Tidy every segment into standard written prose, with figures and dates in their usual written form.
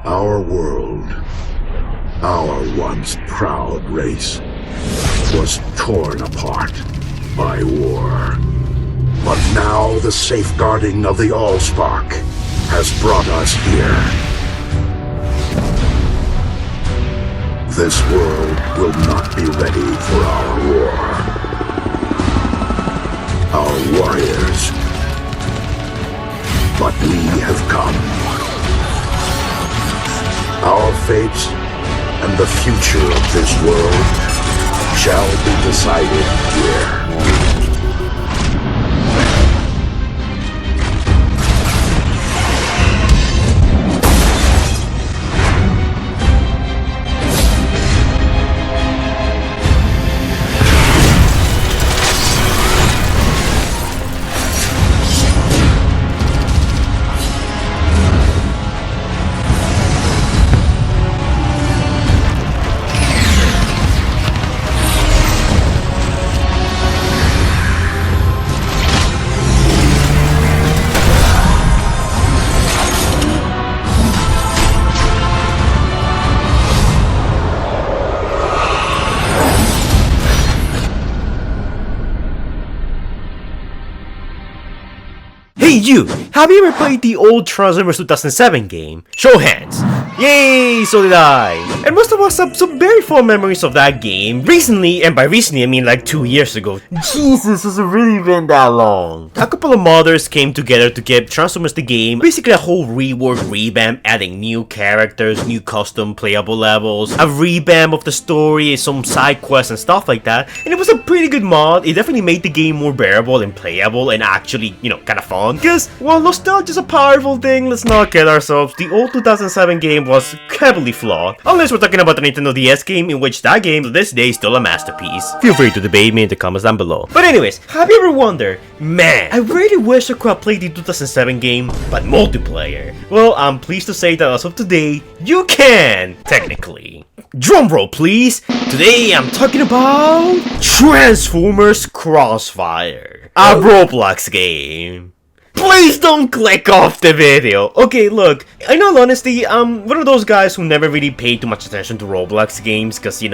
Our world, our once proud race, was torn apart by war. But now the safeguarding of the Allspark has brought us here. This world will not be ready for our war. Our warriors. But we have come. Our fate and the future of this world shall be decided here. Hey you! Have you ever played the old Transformers 2007 game? Show hands! Yay! So did I! And most of us have some very fond memories of that game recently, and by recently I mean like 2 years ago. Jesus, has it really been that long? A couple of modders came together to give Transformers the game basically a whole rework revamp, adding new characters, new custom playable levels, a revamp of the story, some side quests and stuff like that. And it was a pretty good mod. It definitely made the game more bearable and playable and actually, kind of fun. Because, while nostalgia is a powerful thing, let's not kid ourselves, the old 2007 game was heavily flawed. Unless we're talking about the Nintendo DS game, in which that game to this day is still a masterpiece. Feel free to debate me in the comments down below. But anyways, have you ever wondered, man, I really wish I could have played the 2007 game, but multiplayer? Well, I'm pleased to say that as of today, you can, technically. Drumroll please! Today I'm talking about Transformers Crossfire, a Roblox game. Please don't click off the video! Okay, look, in all honesty, I'm one of those guys who never really paid too much attention to Roblox games, cause we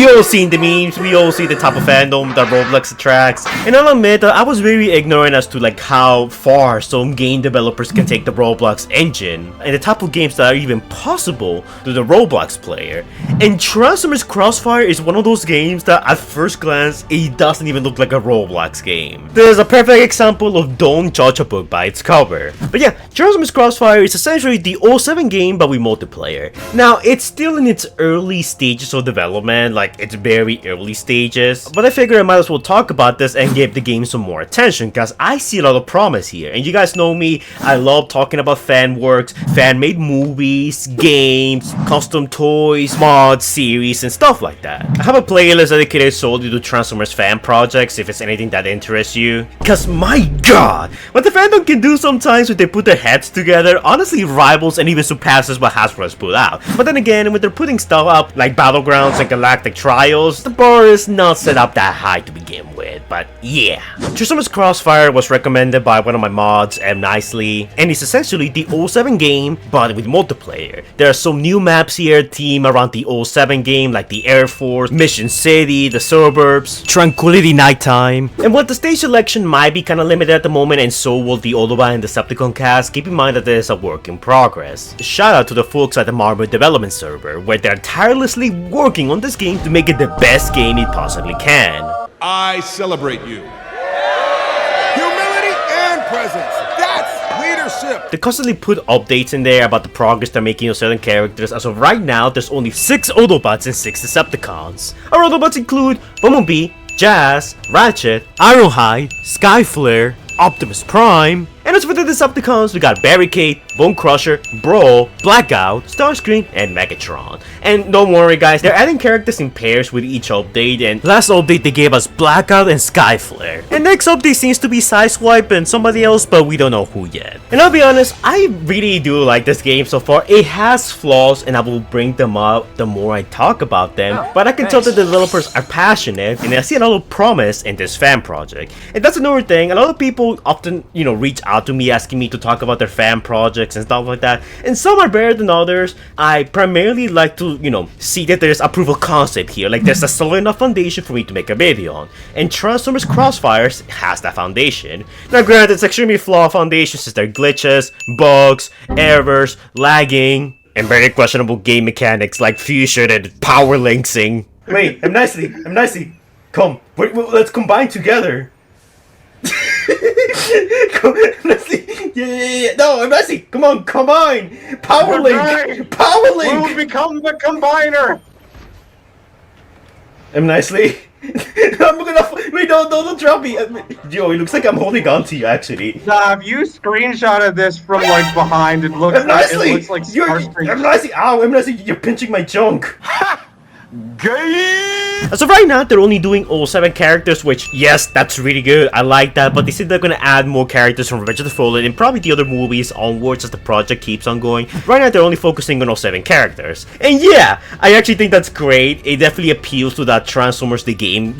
all seen the memes, we all see the type of fandom that Roblox attracts, and I'll admit that I was very ignorant as to how far some game developers can take the Roblox engine, and the type of games that are even possible to the Roblox player. And Transformers Crossfire is one of those games that at first glance, it doesn't even look like a Roblox game. There's a perfect example of don't judge a book by its cover. But yeah, Transformers Crossfire is essentially the 07 game but with multiplayer. Now, it's still in its early stages of development, it's very early stages, but I figure I might as well talk about this and give the game some more attention because I see a lot of promise here. And you guys know me, I love talking about fan works, fan-made movies, games, custom toys, mods, series, and stuff like that. I have a playlist dedicated solely to Transformers fan projects if it's anything that interests you. Because my god, what the fandom can do sometimes when they put their heads together honestly rivals and even surpasses what Hasbro has put out. But then again, when they're putting stuff up like Battlegrounds and Galactic Trials, the bar is not set up that high to begin with. But yeah, Transformers Crossfire was recommended by one of my mods, M. Nicely, and it's essentially the 07 game but with multiplayer. There are some new maps here themed around the 07 game like the Air Force, Mission City, the suburbs, Tranquility Nighttime. And while the stage selection might be kinda limited at the moment and so will the Autobot and Decepticon cast, keep in mind that this is a work in progress. Shout out to the folks at the Marvel development server, where they're tirelessly working on this game to make it the best game it possibly can. I celebrate you. Humility and presence. That's leadership. They constantly put updates in there about the progress they're making on certain characters. As of right now, there's only 6 Autobots and 6 Decepticons. Our Autobots include Bumblebee, Jazz, Ratchet, Ironhide, Skyflare, Optimus Prime, and as for the Decepticons, we got Barricade, Bone Crusher, Brawl, Blackout, Starscream, and Megatron. And don't worry guys, they're adding characters in pairs with each update, and last update they gave us Blackout and Skyflare. And next update seems to be Sideswipe and somebody else, but we don't know who yet. And I'll be honest, I really do like this game so far. It has flaws and I will bring them up the more I talk about them, but I can tell that the developers are passionate and I see a lot of promise in this fan project. And that's another thing, a lot of people often, reach out to me asking me to talk about their fan project projects and stuff like that, and some are better than others. I primarily like to, see that there's a proof of concept here, like there's a solid enough foundation for me to make a video on, and Transformers Crossfire has that foundation. Now granted, it's extremely flawed foundation since there are glitches, bugs, errors, lagging, and very questionable game mechanics like fusion and power linksing. Wait, I'm nicely. Come, let's combine together. Yeah. No, I'm nicely. Come on, combine. Power link. We'll become the combiner. I'm nicely. I'm gonna wait. Don't drop me. Yo, it looks like I'm holding on to you actually. Nah, if you screenshotted this from like behind, it looks I'm nicely. It looks like Starscream. I'm nicely. Ow, I'm nicely. You're pinching my junk. Gay. As of right now, they're only doing all 7 characters, which, yes, that's really good, I like that, but they said they're gonna add more characters from Revenge of the Fallen and probably the other movies onwards as the project keeps on going. Right now, they're only focusing on all 7 characters. And yeah, I actually think that's great. It definitely appeals to that Transformers the game,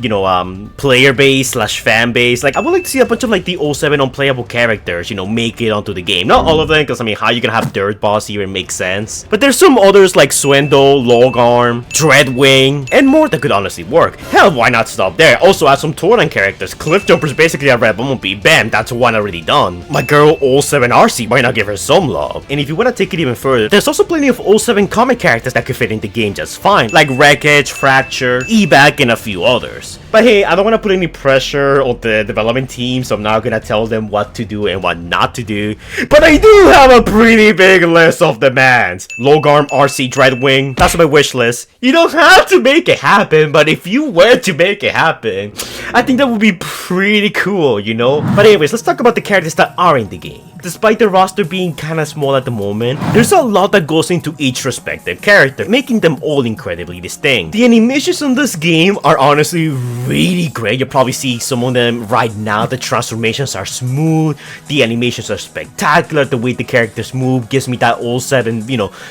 player base slash fan base. Like, I would like to see a bunch of like the all 7 unplayable characters, make it onto the game. Not all of them, because I mean, how you gonna have Dirt Boss even makes sense. But there's some others like Swindle, Logarm, Dreadwing, and more that could honestly work. Hell, why not stop there? Also add some Toran characters. Cliffjumper's basically a Red Bumblebee. Bam, that's one already done. My girl All 7 RC, why not give her some love? And if you want to take it even further, there's also plenty of All 7 comic characters that could fit in the game just fine, like Wreckage, Fracture, Ebac, and a few others. But hey, I don't want to put any pressure on the development team, so I'm not gonna tell them what to do and what not to do. But I do have a pretty big list of demands. Logarm, RC, Dreadwing, that's my wish list. You don't have to make it happen, but if you were to make it happen, I think that would be pretty cool, But anyways, let's talk about the characters that are in the game. Despite the roster being kinda small at the moment, there's a lot that goes into each respective character, making them all incredibly distinct. The animations in this game are honestly really great. You'll probably see some of them right now. The transformations are smooth, the animations are spectacular, the way the characters move gives me that all 7,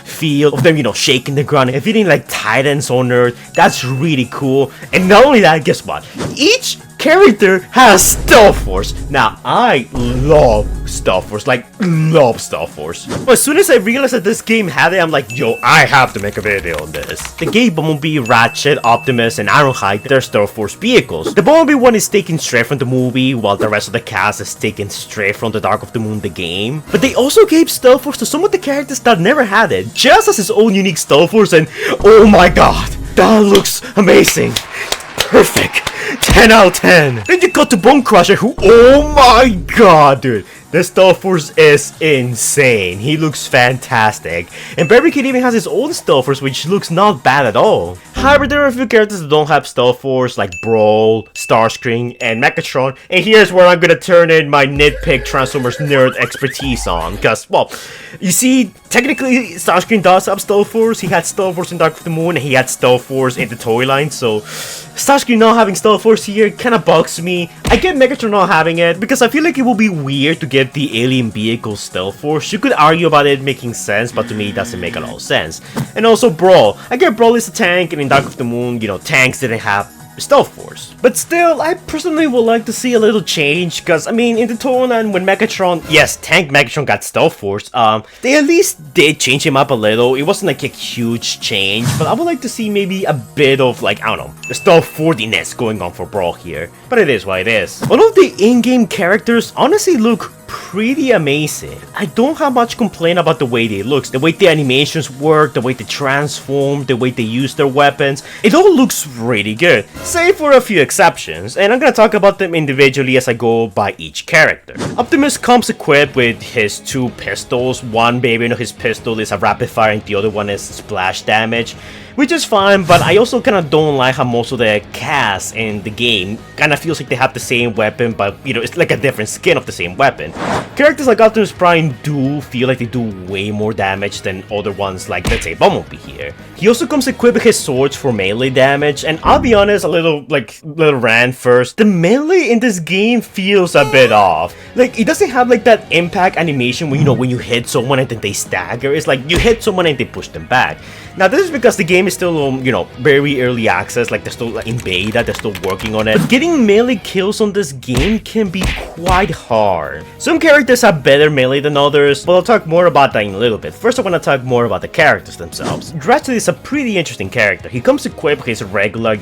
feel of them, shaking the ground and feeling like titans on Earth. That's really cool. And not only that, guess what? Each character has Stealth Force. Now, I love Stealth Force, love Stealth Force. But as soon as I realized that this game had it, I'm like, yo, I have to make a video on this. The gave Bumblebee, Ratchet, Optimus, and Ironhide their Stealth Force vehicles. The Bumblebee one is taken straight from the movie, while the rest of the cast is taken straight from the Dark of the Moon, the game. But they also gave Stealth Force to some of the characters that never had it, just as his own unique Stealth Force, and oh my god, that looks amazing. Perfect. 10 out of 10. Then you got to Bone Crusher, who, oh my god, dude. This Stealth Force is insane. He looks fantastic. And Barry Kid even has his own Stealth Force, which looks not bad at all. However, there are a few characters that don't have Stealth Force, like Brawl, Starscream, and Megatron. And here's where I'm gonna turn in my nitpick Transformers nerd expertise on. Because, well, you see, technically, Starscream does have Stealth Force. He had Stealth Force in Dark of the Moon, and he had Stealth Force in the toy line. So, Starscream not having Stealth Force here kind of bugs me. I get Megatron not having it, because I feel like it will be weird to get the alien vehicle Stealth Force. You could argue about it making sense, but to me it doesn't make a lot of sense. And also Brawl. I get Brawl is a tank, and in Dark of the Moon, tanks didn't have Stealth Force. But still, I personally would like to see a little change, because, I mean, in the Tonan, when Megatron, yes, Tank Megatron got Stealth Force, they at least did change him up a little. It wasn't like a huge change, but I would like to see maybe a bit of, like, I don't know, the Stealth 40ness going on for Brawl here. But it is what it is. All of the in-game characters honestly look pretty amazing. I don't have much complaint about the way they look, the way the animations work, the way they transform, the way they use their weapons. It all looks really good, save for a few exceptions, and I'm gonna talk about them individually as I go by each character. Optimus comes equipped with his 2 pistols. One variant of his pistol is a rapid fire and the other one is splash damage, which is fine, but I also kind of don't like how most of the cast in the game kind of feels like they have the same weapon, but it's like a different skin of the same weapon. Characters like Optimus Prime do feel like they do way more damage than other ones, like, let's say, Bumblebee here. He also comes equipped with his swords for melee damage, and I'll be honest, a little rant first. The melee in this game feels a bit off. Like, it doesn't have like that impact animation when, when you hit someone and then they stagger. It's like you hit someone and they push them back. Now, this is because the game game is still, very early access, like they're still like, in beta, they're still working on it. But getting melee kills on this game can be quite hard. Some characters have better melee than others, but I'll talk more about that in a little bit. First, I want to talk more about the characters themselves. Ratchet is a pretty interesting character. He comes equipped with his regular,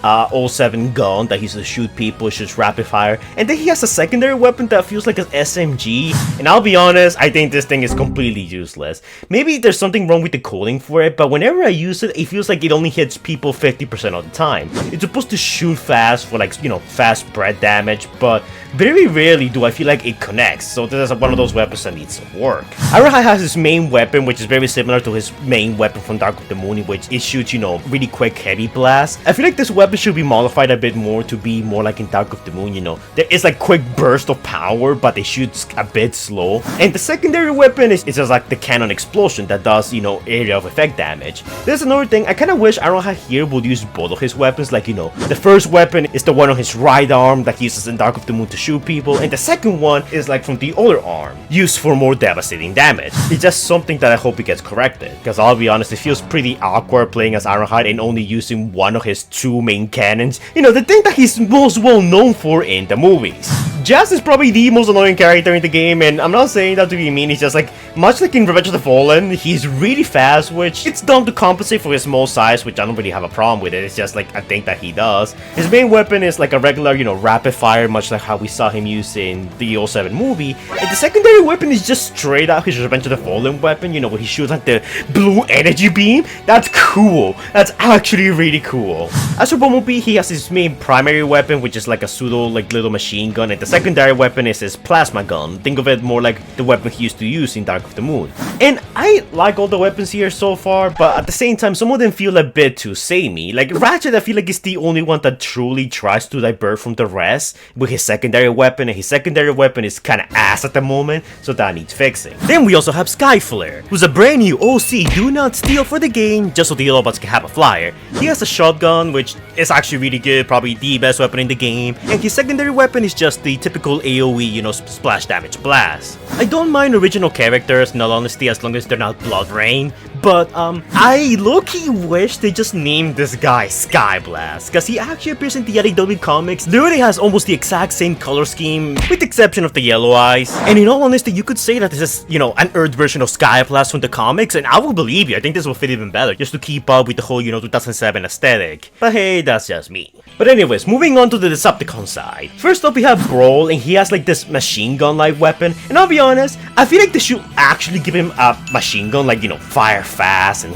07 gun that he uses to shoot people, shoots rapid fire, and then he has a secondary weapon that feels like an SMG, and I'll be honest, I think this thing is completely useless. Maybe there's something wrong with the coding for it, but whenever I use it, it feels like it only hits people 50% of the time. It's supposed to shoot fast for like, fast spread damage, but very rarely do I feel like it connects, so this is one of those weapons that needs some work. Ironhide has his main weapon, which is very similar to his main weapon from Dark of the Moon, in which it shoots, really quick heavy blasts. I feel like this weapon should be modified a bit more to be more like in Dark of the Moon, There is like quick burst of power, but they shoot a bit slow. And the secondary weapon is just like the cannon explosion that does, area of effect damage. There's another thing, I kind of wish Ironhide here would use both of his weapons, like, the first weapon is the one on his right arm that he uses in Dark of the Moon to shoot people, and the second one is like from the other arm, used for more devastating damage. It's just something that I hope it gets corrected, because I'll be honest, it feels pretty awkward playing as Ironhide and only using one of his two main cannons. The thing that he's most well known for in the movies. Jazz is probably the most annoying character in the game, and I'm not saying that to be mean, he's just like, much like in Revenge of the Fallen, he's really fast, which it's dumb to compensate for his small size, which I don't really have a problem with it, it's just like a thing that he does. His main weapon is like a regular, rapid fire, much like how we saw him use in the 07 movie, and the secondary weapon is just straight out his Revenge of the Fallen weapon, where he shoots like the blue energy beam. That's cool, that's actually really cool. As for Bumblebee, he has his main primary weapon, which is like a pseudo like little machine gun, and the secondary weapon is his plasma gun. Think of it more like the weapon he used to use in Dark of the Moon. And I like all the weapons here so far, but at the same time, some of them feel a bit too samey. Like Ratchet, I feel like is the only one that truly tries to diverge from the rest with his secondary weapon, and his secondary weapon is kinda ass at the moment, so that needs fixing. Then we also have Skyflare, who's a brand new OC do not steal for the game, just so the Autobots can have a flyer. He has a shotgun, which is actually really good, probably the best weapon in the game, and his secondary weapon is just the typical AoE, splash damage blast. I don't mind original characters, in all honesty, as long as they're not Blood Rain, but I low-key wish they just named this guy Skyblast, because he actually appears in the AEW comics, literally has almost the exact same color scheme, with the exception of the yellow eyes, and in all honesty, you could say that this is, an Earth version of Skyblast from the comics, and I will believe you, I think this will fit even better, just to keep up with the whole, 2007 aesthetic, but hey, that's just me. But anyways, moving on to the Decepticon side. First up, we have Brawl, and he has like this machine gun-like weapon, and I'll be honest, I feel like they should actually give him a machine gun, like, fire fast, and,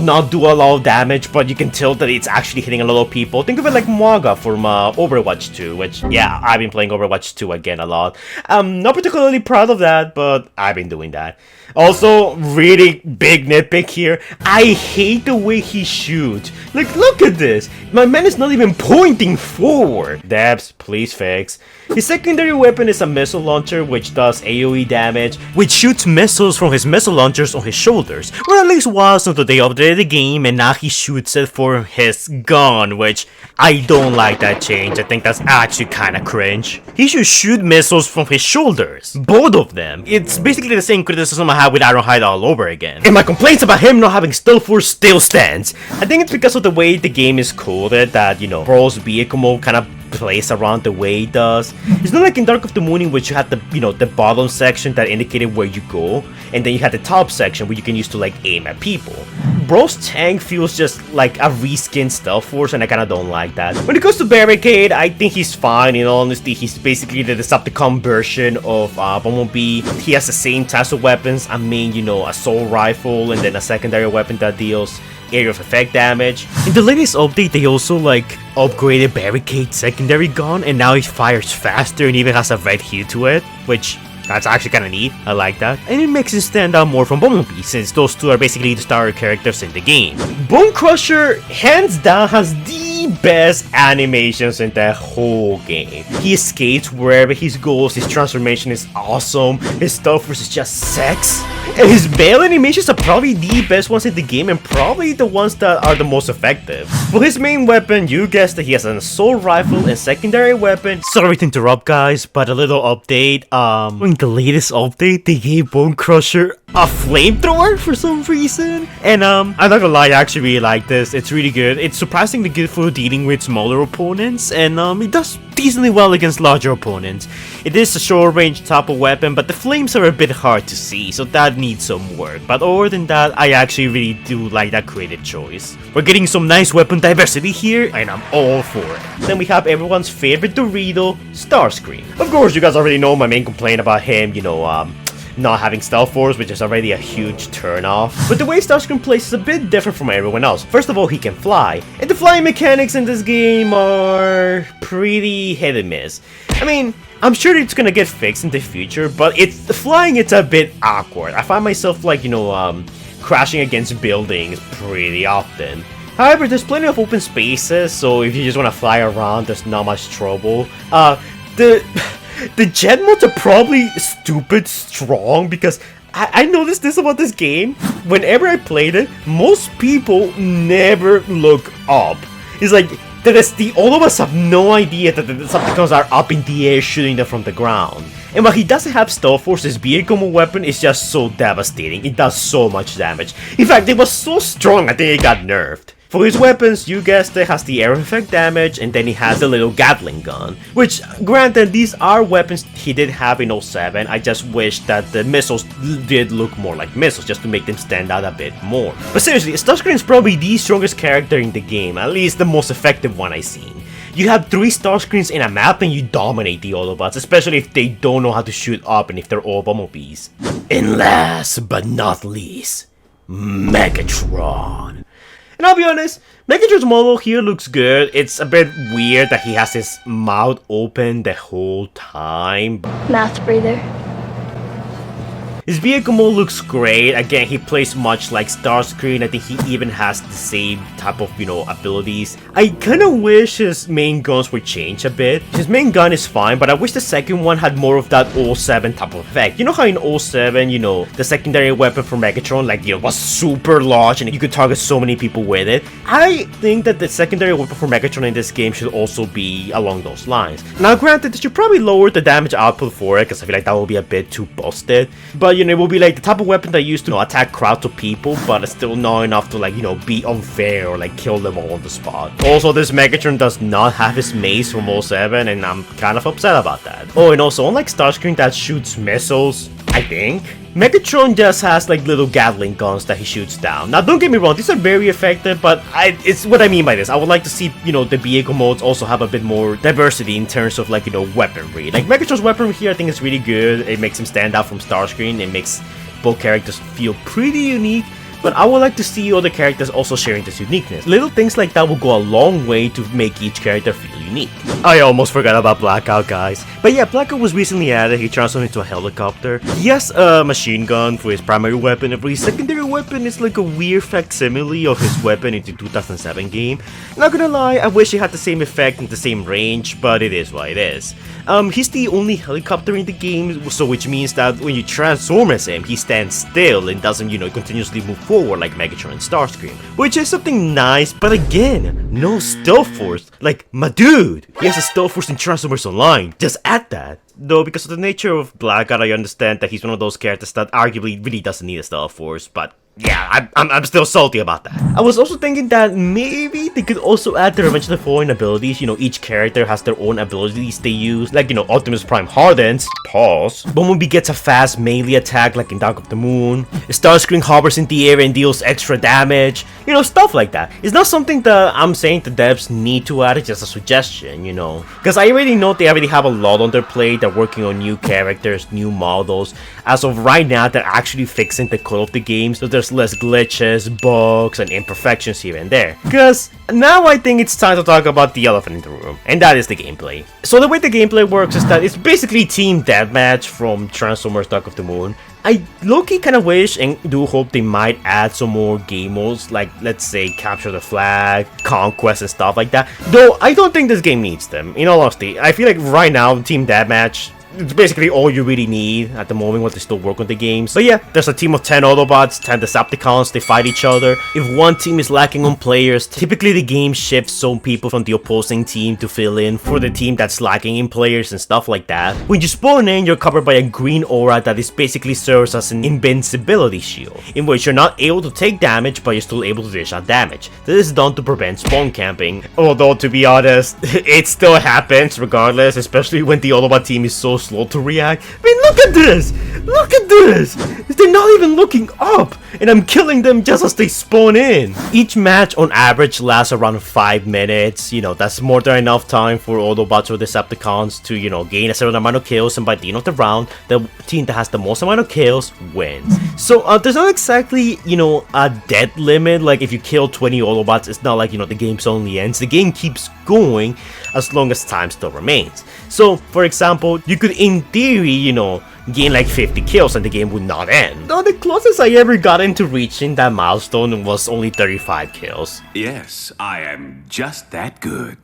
not do a lot of damage, but you can tell that it's actually hitting a lot of people. Think of it like Mwaga from Overwatch 2, which, yeah, I've been playing Overwatch 2 again a lot. I'm not particularly proud of that, but I've been doing that. Also, really big nitpick here, I hate the way he shoots. Like, look at this, my man is not even pointing forward. Debs, please fix. His secondary weapon is a missile launcher, which does AoE damage, which shoots missiles from his missile launchers on his shoulders, or at least was until they updated the game, and now he shoots it for his gun, which I don't like that change. I think that's actually kinda cringe. He should shoot missiles from his shoulders, both of them. It's basically the same criticism I had with Ironhide all over again. And my complaints about him not having Stealth Force still stands. I think it's because of the way the game is coded that, Brawl's vehicle mode kind of plays around the way it does. It's not like in Dark of the Moon, in which you had the, the bottom section that indicated where you go, and then you had the top section where you can use to like aim at people. Brawl's tank feels just like a reskinned Stealth Force, and I kinda don't like that. When it comes to Barricade, I think he's fine. In all honesty, he's basically the Decepticon version of Bumblebee. He has the same types of weapons, a main, assault rifle, and then a secondary weapon that deals area of effect damage. In the latest update, they also like upgraded Barricade's secondary gun, and now it fires faster and even has a red hue to it, which that's actually kind of neat. I like that. And it makes it stand out more from Bumblebee, since those two are basically the starter characters in the game. Bone Crusher, hands down, has the best animations in the whole game. He escapes wherever he goes, his transformation is awesome, his Stealth Force is just sex. And his bail animations are probably the best ones in the game and probably the ones that are the most effective. For his main weapon, you guessed that he has an assault rifle and secondary weapon. Sorry to interrupt guys, but a little update. In the latest update, they gave Bone Crusher a flamethrower for some reason. And I'm not gonna lie, I actually really like this. It's really good. It's surprisingly good for dealing with smaller opponents, and it does decently well against larger opponents. It is a short range type of weapon, but the flames are a bit hard to see, so that needs some work. But other than that, I actually really do like that creative choice. We're getting some nice weapon diversity here, and I'm all for it. Then we have everyone's favorite Dorito, Starscream. Of course, you guys already know my main complaint about him, not having Stealth Force, which is already a huge turn-off. But the way Starscream plays is a bit different from everyone else. First of all, he can fly, and the flying mechanics in this game are pretty hit and miss. I mean, I'm sure it's gonna get fixed in the future, but it's a bit awkward. I find myself crashing against buildings pretty often. However, there's plenty of open spaces, so if you just want to fly around, there's not much trouble. The jet modes are probably stupid strong because I noticed this about this game. Whenever I played it, most people never look up. It's like all of us have no idea that the Decepticons are up in the air shooting them from the ground. And while he doesn't have Stealth Force, his vehicle weapon is just so devastating. It does so much damage. In fact, it was so strong I think it got nerfed. For his weapons, you guessed it, has the air effect damage, and then he has the little Gatling gun. Which, granted, these are weapons he did have in 07. I just wish that the missiles did look more like missiles, just to make them stand out a bit more. But seriously, Starscream is probably the strongest character in the game, at least the most effective one I've seen. You have 3 Starscreams in a map and you dominate the Autobots, especially if they don't know how to shoot up and if they're all bumblebees. And last but not least, Megatron. And I'll be honest, Megatron's model here looks good. It's a bit weird that he has his mouth open the whole time. Mouth breather. His vehicle mode looks great. Again, he plays much like Starscream. I think he even has the same type of, abilities. I kinda wish his main guns would change a bit. His main gun is fine, but I wish the second one had more of that 07 type of effect. You know how in 07, the secondary weapon for Megatron, was super large and you could target so many people with it? I think that the secondary weapon for Megatron in this game should also be along those lines. Now granted, they should probably lower the damage output for it, because I feel like that will be a bit too busted. But it will be like the type of weapon that used to attack crowds of people, but it's still not enough to be unfair or kill them all on the spot. Also, this Megatron does not have his mace from 07, and I'm kind of upset about that. Oh, and also, unlike Starscream that shoots missiles, I think, Megatron just has little Gatling guns that he shoots down. Now don't get me wrong, these are very effective, but it's what I mean by this. I would like to see, the vehicle modes also have a bit more diversity in terms of weaponry. Megatron's weaponry here I think is really good. It makes him stand out from Starscream. It makes both characters feel pretty unique. But I would like to see other characters also sharing this uniqueness. Little things like that will go a long way to make each character feel unique. I almost forgot about Blackout, guys. But yeah, Blackout was recently added. He transformed into a helicopter. He has a machine gun for his primary weapon, and for his secondary weapon, it's like a weird facsimile of his weapon in the 2007 game. Not gonna lie, I wish it had the same effect and the same range, but it is what it is. He's the only helicopter in the game, so which means that when you transform as him, he stands still and doesn't, continuously move forward like Megatron and Starscream. Which is something nice, but again, no Stealth Force. My dude! He has a Stealth Force in Transformers Online. Just add that. Though, because of the nature of Blackout, I understand that he's one of those characters that arguably really doesn't need a Stealth Force, but yeah, I'm still salty about that. I was also thinking that maybe they could also add the Revenge of the Fallen abilities. Each character has their own abilities they use. Optimus Prime hardens, pause. Bumblebee gets a fast melee attack like in Dark of the Moon. Starscream hovers in the air and deals extra damage. Stuff like that. It's not something that I'm saying the devs need to add, it's just a suggestion, Because I already know they already have a lot on their plate. They're working on new characters, new models. As of right now, they're actually fixing the core of the game, so there's less glitches, bugs, and imperfections here and there. Because now I think it's time to talk about the elephant in the room, and that is the gameplay. So the way the gameplay works is that it's basically team deathmatch from Transformers Dark of the Moon. I low-key kind of wish and do hope they might add some more game modes, like let's say Capture the Flag, Conquest, and stuff like that. Though I don't think this game needs them. In all honesty, I feel like right now Team Deathmatch it's basically all you really need at the moment while they still work on the games. But yeah, there's a team of 10 Autobots, 10 Decepticons, they fight each other. If one team is lacking on players, typically the game shifts some people from the opposing team to fill in for the team that's lacking in players and stuff like that. When you spawn in, you're covered by a green aura that is basically serves as an invincibility shield, in which you're not able to take damage but you're still able to dish out damage. This is done to prevent spawn camping, although to be honest, it still happens regardless, especially when the Autobot team is so slow to react. I mean, look at this! Look at this! They're not even looking up, and I'm killing them just as they spawn in. Each match on average lasts around 5 minutes. You know, that's more than enough time for Autobots or Decepticons to, you know, gain a certain amount of kills, and by the end of the round, the team that has the most amount of kills wins. So there's not exactly, you know, a death limit. Like if you kill 20 Autobots, it's not like, you know, the game only ends. The game keeps going as long as time still remains. So for example, you could in theory, you know, gain like 50 kills and the game would not end. Though the closest I ever got into reaching that milestone was only 35 kills. Yes, I am just that good.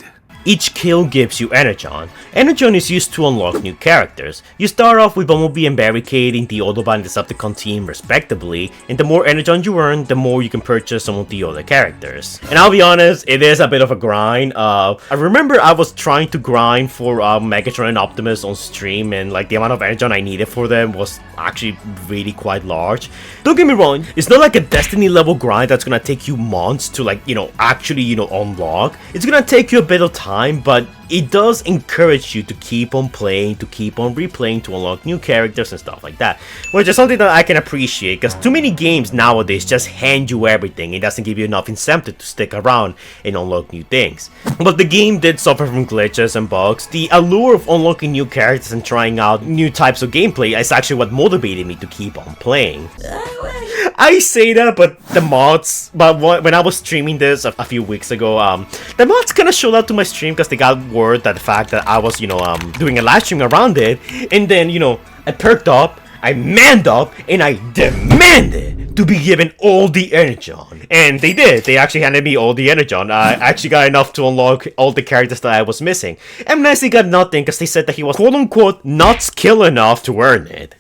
Each kill gives you Energon. Energon is used to unlock new characters. You start off with Bumblebee and Barricading the Autobot and Decepticon team respectively, and the more Energon you earn, the more you can purchase some of the other characters. And I'll be honest, it is a bit of a grind. I remember I was trying to grind for Megatron and Optimus on stream, and like the amount of Energon I needed for them was actually really quite large. Don't get me wrong, it's not like a Destiny level grind that's gonna take you months to like, you know, actually, you know, unlock. It's gonna take you a bit of time, but it does encourage you to keep on playing, to keep on replaying, to unlock new characters and stuff like that, which is something that I can appreciate, because too many games nowadays just hand you everything. It doesn't give you enough incentive to stick around and unlock new things. But the game did suffer from glitches and bugs. The allure of unlocking new characters and trying out new types of gameplay is actually what motivated me to keep on playing. I say that, but the mods, when I was streaming this a few weeks ago, the mods kind of showed up to my stream because they got word that the fact that I was, you know, doing a live stream around it, and then, you know, I perked up, I manned up, and I demanded to be given all the Energon. And they did. They actually handed me all the Energon. I actually got enough to unlock all the characters that I was missing. And Nancy got nothing because they said that he was quote-unquote not skilled enough to earn it.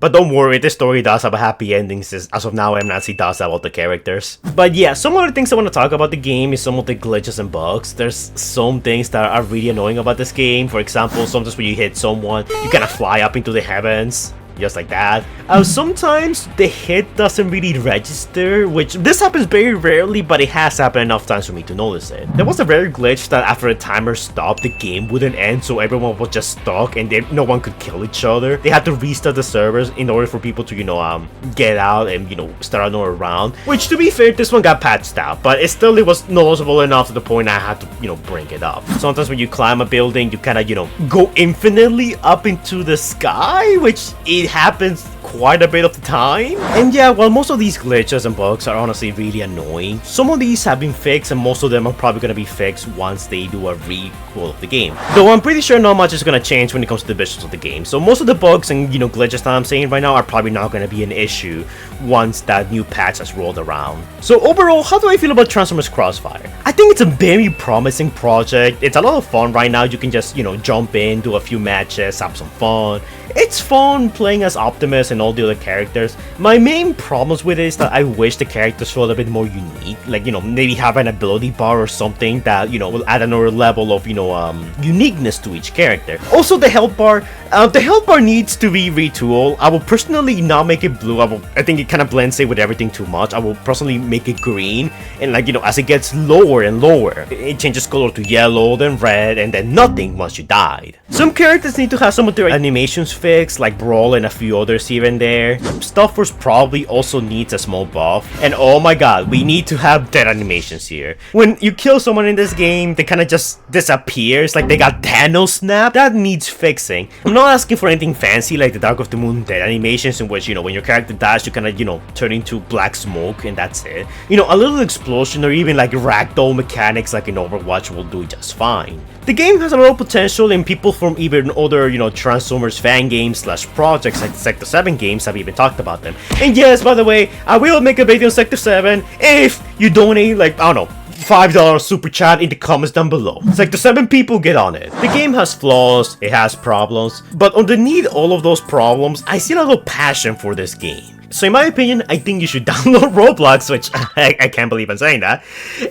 But don't worry, this story does have a happy ending, since as of now Nancy does about the characters. But yeah, some other things I want to talk about the game is some of the glitches and bugs. There's some things that are really annoying about this game. For example, sometimes when you hit someone, you kind of fly up into the heavens. Just like that. Sometimes the hit doesn't really register, which this happens very rarely, but it has happened enough times for me to notice it. There was a rare glitch that after a timer stopped, the game wouldn't end, so everyone was just stuck and no one could kill each other. They had to restart the servers in order for people to, you know, get out and, you know, start another round. Which, to be fair, this one got patched out, but it was noticeable enough to the point I had to, you know, bring it up. Sometimes when you climb a building, you kind of, you know, go infinitely up into the sky, which it happens quite a bit of the time. And yeah, while most of these glitches and bugs are honestly really annoying, some of these have been fixed and most of them are probably going to be fixed once they do a requel of the game. Though I'm pretty sure not much is going to change when it comes to the visuals of the game, so most of the bugs and, you know, glitches that I'm saying right now are probably not going to be an issue once that new patch has rolled around. So overall, how do I feel about Transformers Crossfire? I think it's a very promising project. It's a lot of fun right now. You can just, you know, jump in, do a few matches, have some fun. It's fun playing as Optimus and all the other characters. My main problems with it is that I wish the characters were a little bit more unique. Like, you know, maybe have an ability bar or something that, you know, will add another level of, you know, uniqueness to each character. Also, the health bar needs to be retooled. I will personally not make it blue. I think it kind of blends in with everything too much. I will personally make it green. And like, you know, as it gets lower and lower, it changes color to yellow, then red, and then nothing once you died. Some characters need to have some of their animations fixed, like Brawl and a few others here and there. Stuff Force probably also needs a small buff. And oh my god, we need to have dead animations here. When you kill someone in this game, they kind of just disappears, like they got Thanos snap. That needs fixing. I'm not asking for anything fancy like the Dark of the Moon dead animations in which, you know, when your character dies, you kind of, you know, turn into black smoke and that's it. You know, a little explosion or even like ragdoll mechanics like in Overwatch will do just fine. The game has a lot of potential, and people from even other, you know, Transformers fan games / projects like the Sector 7 games have even talked about them. And yes, by the way, I will make a video on Sector 7 if you donate, like, I don't know, $5 super chat in the comments down below. It's like the 7 people get on it. The game has flaws, it has problems, but underneath all of those problems, I see a lot of passion for this game. So in my opinion, I think you should download Roblox, which I can't believe I'm saying that,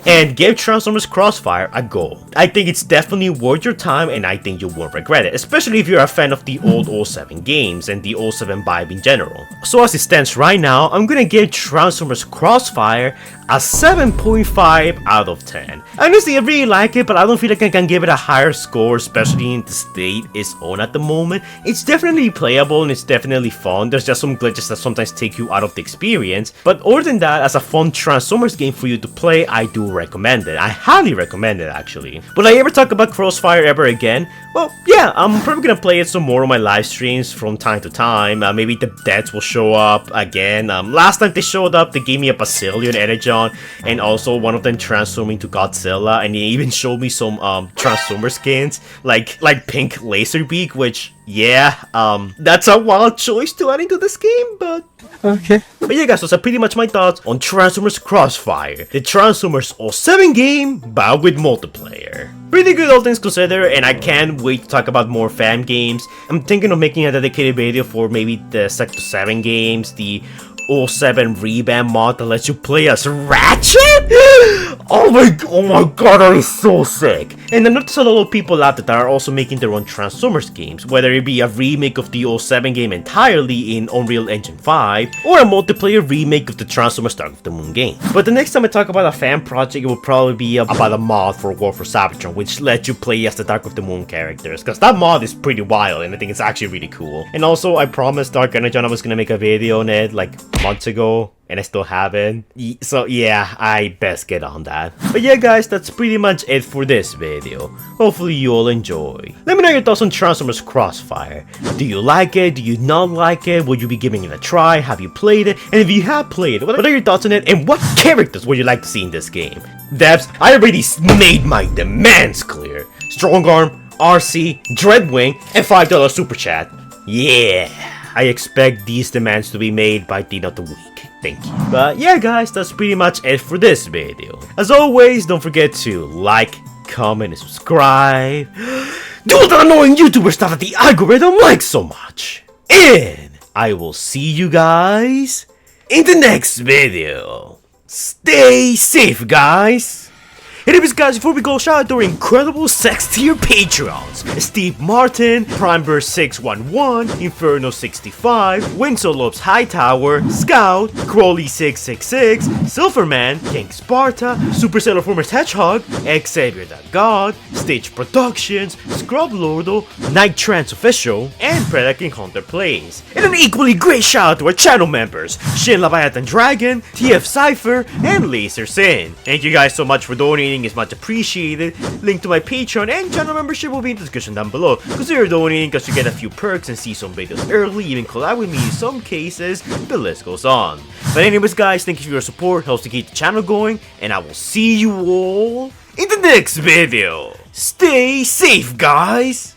and give Transformers Crossfire a go. I think it's definitely worth your time, and I think you won't regret it, especially if you're a fan of the old 07 games and the 07 vibe in general. So as it stands right now, I'm gonna give Transformers Crossfire a 7.5 out of 10. Honestly, I really like it, but I don't feel like I can give it a higher score, especially in the state it's on at the moment. It's definitely playable and it's definitely fun. There's just some glitches that sometimes take you out of the experience, but other than that, as a fun Transformers game for you to play, I do recommend it. I highly recommend it, actually. Will I ever talk about Crossfire ever again? Well, yeah, I'm probably gonna play it some more on my live streams from time to time. Maybe the deaths will show up again. Last time they showed up, they gave me a bazillion energy, and also one of them transforming to Godzilla, and they even showed me some Transformer skins, like pink Laserbeak, which, yeah, that's a wild choice to add into this game, but okay. But yeah guys, those are pretty much my thoughts on Transformers Crossfire, the Transformers 07 game, but with multiplayer. Pretty good all things considered, and I can't wait to talk about more fan games. I'm thinking of making a dedicated video for maybe the Sector 7 games, the 07 revamp mod that lets you play as Ratchet? Oh my god, that is so sick. And I noticed a lot of people out there that are also making their own Transformers games, whether it be a remake of the 07 game entirely in Unreal Engine 5, or a multiplayer remake of the Transformers Dark of the Moon game. But the next time I talk about a fan project, it will probably be about a mod for War for Cybertron, which lets you play as the Dark of the Moon characters, because that mod is pretty wild and I think it's actually really cool. And also, I promised Dark Energy I was gonna make a video on it like months ago, and I still haven't. So yeah, I best get on that. But yeah guys, that's pretty much it for this video. Hopefully you all enjoy. Let me know your thoughts on Transformers Crossfire. Do you like it? Do you not like it? Will you be giving it a try? Have you played it? And if you have played it, what are your thoughts on it? And what characters would you like to see in this game? Devs, I already made my demands clear. Strong Arm, RC, Dreadwing, and $5 Super Chat. Yeah, I expect these demands to be made by the end of the week. Thank you. But yeah guys, that's pretty much it for this video. As always, don't forget to like, comment, and subscribe. Do all the annoying YouTuber stuff that the algorithm likes so much. And I will see you guys in the next video. Stay safe, guys. Anyways guys, before we go, shout out to our incredible sex tier Patreons: Steve Martin, Primeburst611, Inferno65, Winsolopes Hightower, Scout, Crowley666, Silverman, King Sparta, Super Formers Hedgehog, Xavier.God, Stage Productions, Scrub Lordo, Night Trance Official, and Predaking Hunter Plays. And an equally great shout out to our channel members: Shin Leviathan Dragon, TF Cypher, and Laser Sin. Thank you guys so much for donating. Is much appreciated. Link to my Patreon and channel membership will be in the description down below. Consider donating because you get a few perks and see some videos early, even collab with me in some cases. The list goes on. But anyways guys, thank you for your support, helps to keep the channel going, and I will see you all in the next video. Stay safe guys!